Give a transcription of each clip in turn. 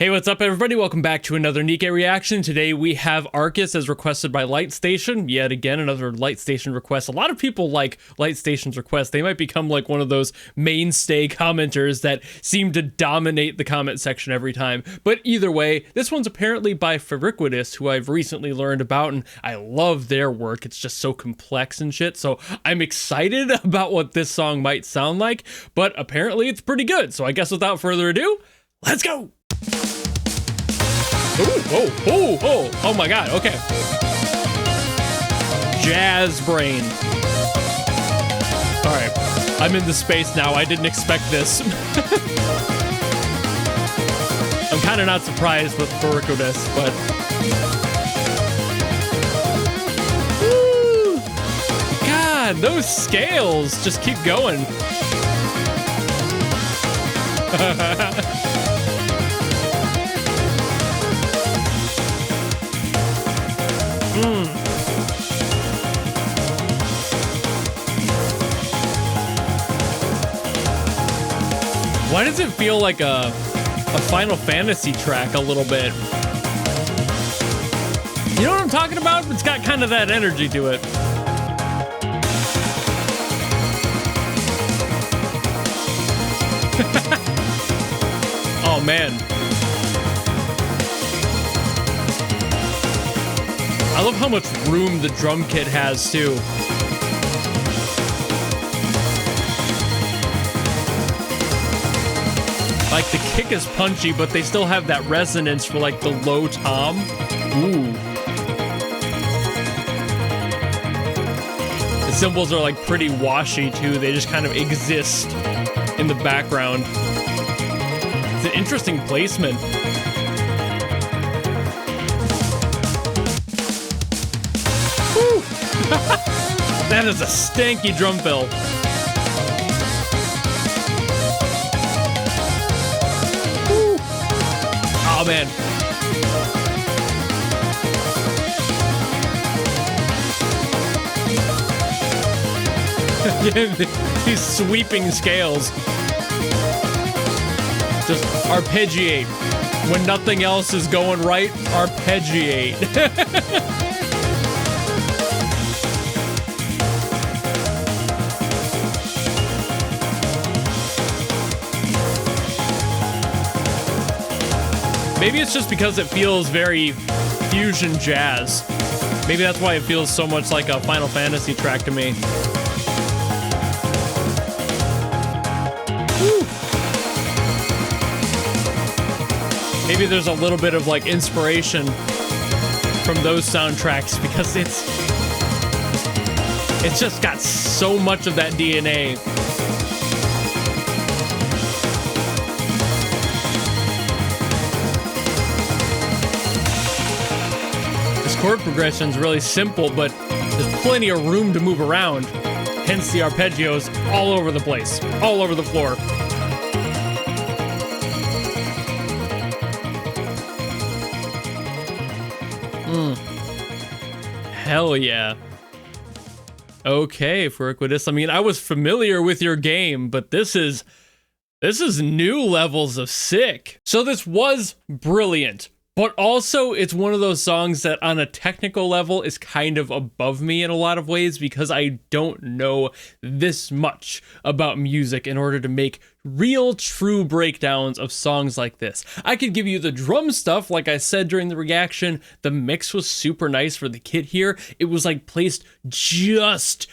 Hey, what's up, everybody? Welcome back to another NIKKE reaction. Today we have Arkis as requested by Light Station. Yet again, another Light Station request. A lot of people like Light Station's requests. They might become like one of those mainstay commenters that seem to dominate the comment section every time. But either way, this one's apparently by Arkis, who I've recently learned about, and I love their work. It's just so complex and shit. So I'm excited about what this song might sound like, but apparently it's pretty good. So I guess without further ado, let's go! Oh my god, okay. Jazz brain. Alright, I'm in the space now. I didn't expect this. I'm kind of not surprised with Arkis, but... Woo! God, those scales just keep going. Why does it feel like a Final Fantasy track a little bit? You know what I'm talking about? It's got kind of that energy to it. Oh man. I love how much room the drum kit has too. Like, the kick is punchy, but they still have that resonance for, like, the low tom. Ooh. The cymbals are, like, pretty washy, too. They just kind of exist in the background. It's an interesting placement. Woo! That is a stanky drum fill. Oh man. These sweeping scales. Just arpeggiate. When nothing else is going right, arpeggiate. Maybe it's just because it feels very fusion jazz. Maybe that's why it feels so much like a Final Fantasy track to me. Woo. Maybe there's a little bit of like inspiration from those soundtracks because it's just got so much of that DNA. Chord progression's really simple, but there's plenty of room to move around. Hence the arpeggios all over the place, all over the floor. Hell yeah. Okay, Arkis. I mean, I was familiar with your game, but this is new levels of sick. So this was brilliant. But also, it's one of those songs that on a technical level is kind of above me in a lot of ways because I don't know this much about music in order to make real, true breakdowns of songs like this. I could give you the drum stuff, like I said during the reaction. The mix was super nice for the kit here. It was like placed just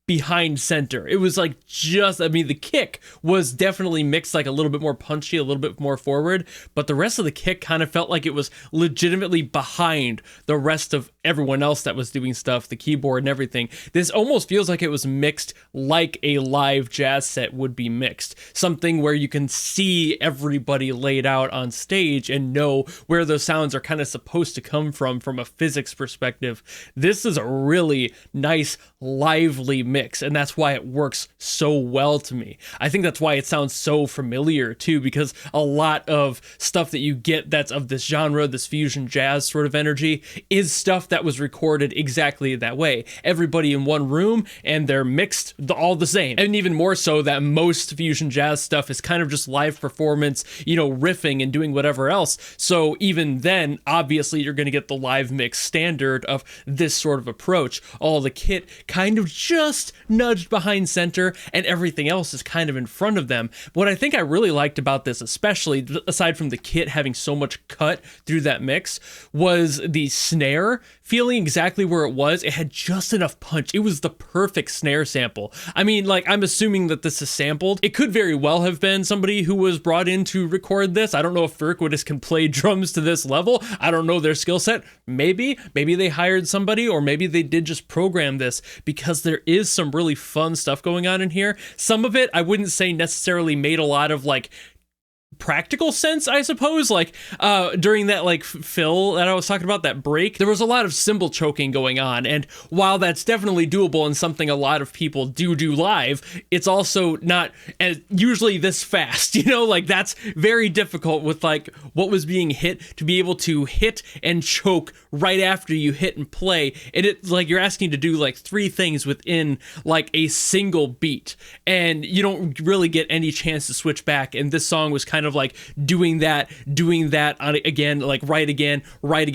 behind center. It was like just, I mean, the kick was definitely mixed like a little bit more punchy, a little bit more forward, but the rest of the kick kind of felt like it was legitimately behind the rest of everyone else that was doing stuff, the keyboard and everything. This almost feels like it was mixed like a live jazz set would be mixed. Something where you can see everybody laid out on stage and know where those sounds are kind of supposed to come from a physics perspective. This is a really nice, lively mix, and that's why it works so well to me. I think that's why it sounds so familiar too, because a lot of stuff that you get that's of this genre, this fusion jazz sort of energy, is stuff that that was recorded exactly that way. Everybody in one room, and they're mixed all the same. And even more so that most fusion jazz stuff is kind of just live performance, you know, riffing and doing whatever else. So even then, obviously, you're going to get the live mix standard of this sort of approach. All the kit kind of just nudged behind center, and everything else is kind of in front of them. What I think I really liked about this, especially aside from the kit having so much cut through that mix, was the snare feeling exactly where it was. It had just enough punch. It was the perfect snare sample. I mean, like, I'm assuming that this is sampled. It could very well have been somebody who was brought in to record this. I don't know if Iriquidus can play drums to this level. I don't know their skill set. Maybe they hired somebody, or maybe they did just program this, because there is some really fun stuff going on in here. Some of it I wouldn't say necessarily made a lot of like practical sense, I suppose. Like during that like fill that I was talking about, that break, there was a lot of cymbal choking going on, and while that's definitely doable and something a lot of people do live, it's also not as usually this fast, you know, like that's very difficult with like what was being hit to be able to hit and choke right after you hit and play. And it's like you're asking to do like 3 things within like a single beat, and you don't really get any chance to switch back. And this song was kind of like doing that on again, like right again,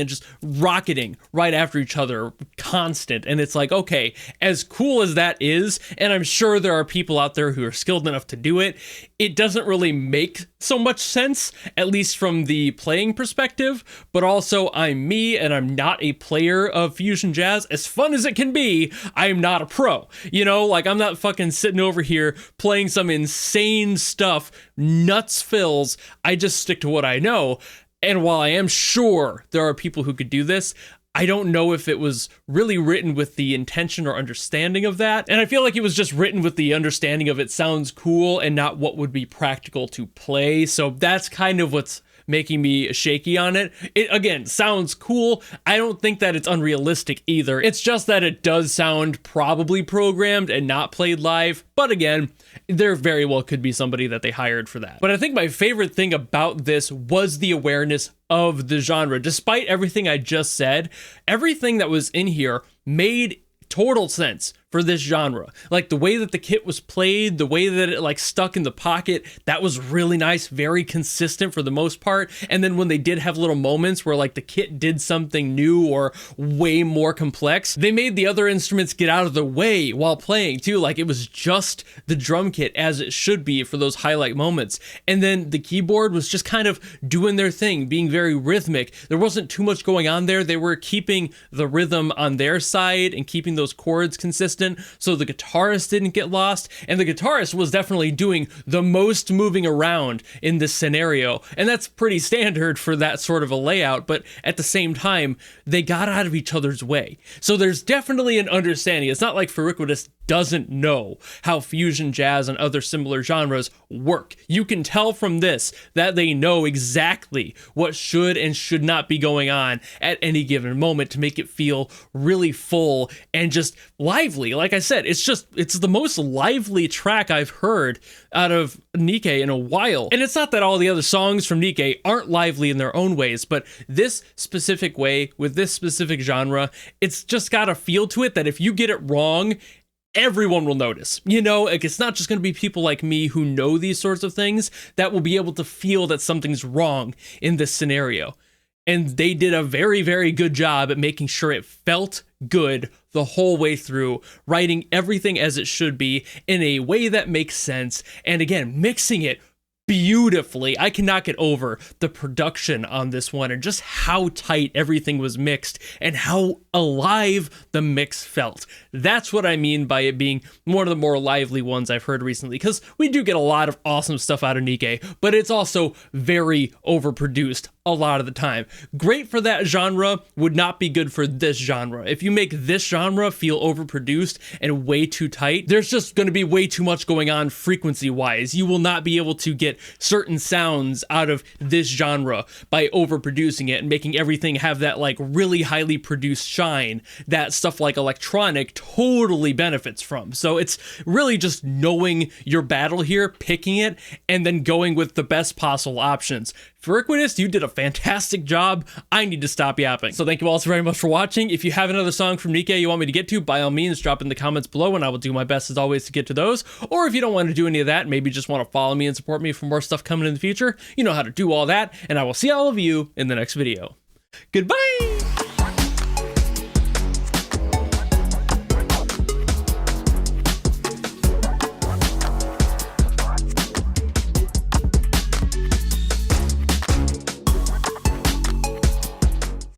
just rocketing right after each other, constant. And it's like, okay, as cool as that is, and I'm sure there are people out there who are skilled enough to do it, it doesn't really make so much sense, at least from the playing perspective. But also, I'm me, and I'm not a player of fusion jazz. As fun as it can be, I'm not a pro. You know, like I'm not fucking sitting over here playing some insane stuff, nuts fills. I just stick to what I know. And while I am sure there are people who could do this, I don't know if it was really written with the intention or understanding of that. And I feel like it was just written with the understanding of it sounds cool and not what would be practical to play. So that's kind of what's making me shaky on it. It, again, sounds cool. I don't think that it's unrealistic either. It's just that it does sound probably programmed and not played live. But again, there very well could be somebody that they hired for that. But I think my favorite thing about this was the awareness of the genre. Despite everything I just said, everything that was in here made total sense for this genre. Like the way that the kit was played, the way that it like stuck in the pocket, that was really nice, very consistent for the most part. And then when they did have little moments where like the kit did something new or way more complex, they made the other instruments get out of the way while playing too. Like it was just the drum kit as it should be for those highlight moments. And then the keyboard was just kind of doing their thing, being very rhythmic. There wasn't too much going on there. They were keeping the rhythm on their side and keeping those chords consistent, so the guitarist didn't get lost. And the guitarist was definitely doing the most moving around in this scenario, and that's pretty standard for that sort of a layout. But at the same time, they got out of each other's way, so there's definitely an understanding. It's not like Iriquidus doesn't know how fusion jazz and other similar genres work. You can tell from this that they know exactly what should and should not be going on at any given moment to make it feel really full and just lively. Like I said, it's the most lively track I've heard out of NIKKE in a while. And it's not that all the other songs from NIKKE aren't lively in their own ways, but this specific way, with this specific genre, it's just got a feel to it that if you get it wrong, everyone will notice. You know, like it's not just going to be people like me who know these sorts of things that will be able to feel that something's wrong in this scenario. And they did a very, very good job at making sure it felt good the whole way through, writing everything as it should be in a way that makes sense. And again, mixing it beautifully. I cannot get over the production on this one and just how tight everything was mixed and how alive the mix felt. That's what I mean by it being one of the more lively ones I've heard recently, because we do get a lot of awesome stuff out of NIKKE, but it's also very overproduced a lot of the time. Great for that genre, would not be good for this genre. If you make this genre feel overproduced and way too tight, there's just going to be way too much going on frequency-wise. You will not be able to get certain sounds out of this genre by overproducing it and making everything have that like really highly produced shine that stuff like electronic totally benefits from. So it's really just knowing your battle here, picking it, and then going with the best possible options. Furiquitous, you did a fantastic job. I need to stop yapping. So thank you all so very much for watching. If you have another song from NIKKE you want me to get to, by all means, drop in the comments below and I will do my best as always to get to those. Or if you don't want to do any of that, maybe just want to follow me and support me for more stuff coming in the future, you know how to do all that, and I will see all of you in the next video. Goodbye!